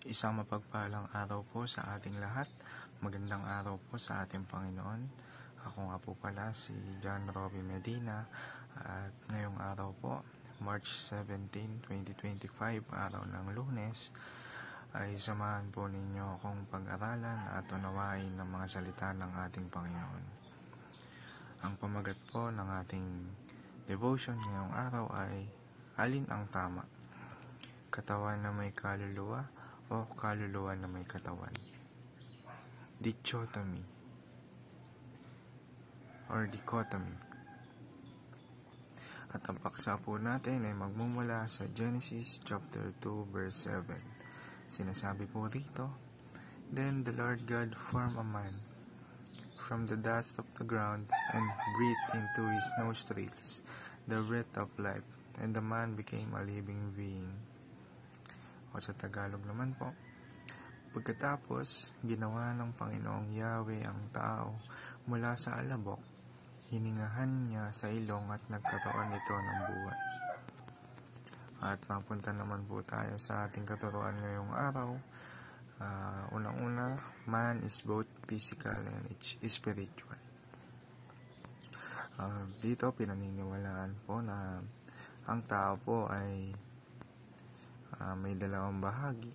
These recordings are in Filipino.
Isang mapagpalang araw po sa ating lahat. Magandang araw po sa ating Panginoon. Ako nga po pala si John Robbie Medina at ngayong araw po, March 17, 2025, araw ng Lunes, ay samahan po ninyo akong pag-aralan at unawain ng mga salita ng ating Panginoon. Ang pamagat po ng ating devotion ngayong araw ay alin ang tama? Katawan na may kaluluwa o kaluluwa na may katawan? Dichotomy or dichotomy. At ang paksa po natin ay magmumula sa Genesis chapter 2 verse 7. Sinasabi po rito, "Then the Lord God formed a man from the dust of the ground and breathed into his nostrils the breath of life, and the man became a living being." O sa Tagalog naman po, pagkatapos ginawa ng Panginoong Yahweh ang tao mula sa alabok, hiningahan niya sa ilong at nagkaroon ito ng buhay. At mapunta naman po tayo sa ating katuruan ngayong araw. Unang-una, man is both physical and spiritual. Dito pinaniniwalaan po na ang tao po ay may dalawang bahagi,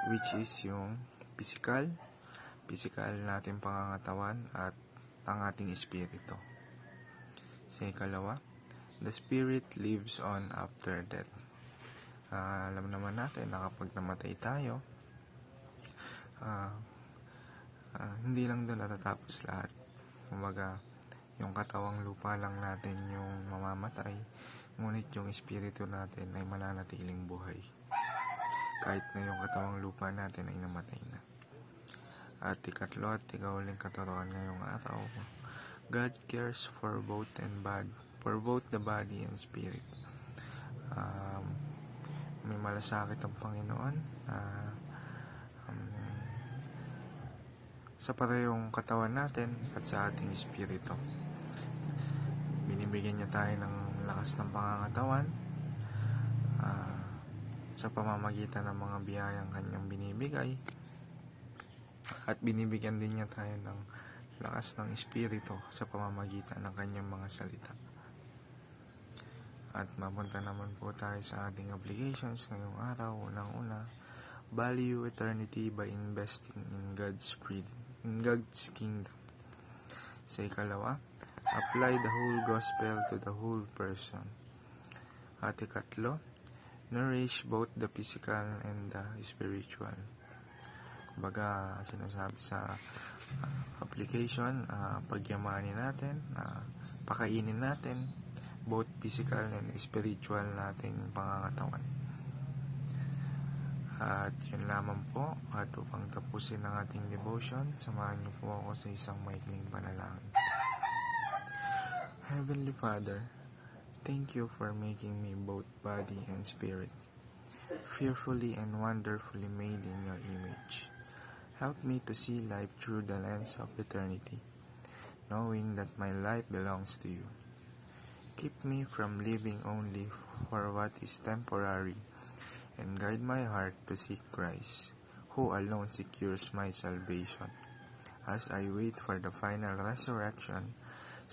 which is yung physical natin pangangatawan at ang ating espiritu. Sa ikalawa, the spirit lives on after death. Alam naman natin na kapag namatay tayo, hindi lang doon natatapos lahat. Kumbaga, yung katawang lupa lang natin yung mamamatay, ngunit yung espiritu natin ay mananatiling buhay kahit na yung katawang lupa natin ay namatay na. At ikatlo at ikahuling katuruan ngayong araw, God cares for both the body and spirit. May malasakit ang Panginoon sa parehong katawan natin at sa ating espiritu. Binibigyan niya tayo ng lakas ng pangangatawan sa pamamagitan ng mga biyayang kanyang binibigay, at binibigyan din niya tayo ng lakas ng espiritu sa pamamagitan ng kanyang mga salita. At mapunta naman po tayo sa ating applications ngayong araw. Unang-una, value eternity by investing in God's kingdom. Sa ikalawa, apply the whole gospel to the whole person. At ikatlo, nourish both the physical and the spiritual. Kumbaga, sinasabi sa application, pagyamanin natin, pakainin natin both physical and spiritual nating pangangatawan. At yun lamang po, at upang tapusin ang ating devotion, samahan niyo po ako sa isang maikling panalangin. Heavenly Father, thank you for making me both body and spirit, fearfully and wonderfully made in your image. Help me to see life through the lens of eternity, knowing that my life belongs to you. Keep me from living only for what is temporary, and guide my heart to seek Christ, who alone secures my salvation. As I wait for the final resurrection,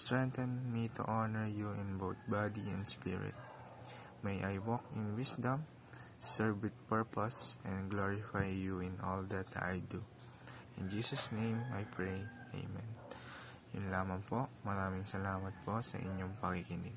strengthen me to honor you in both body and spirit. May I walk in wisdom, serve with purpose, and glorify you in all that I do. In Jesus' name I pray. Amen. Yun lamang po. Maraming salamat po sa inyong pakikinig.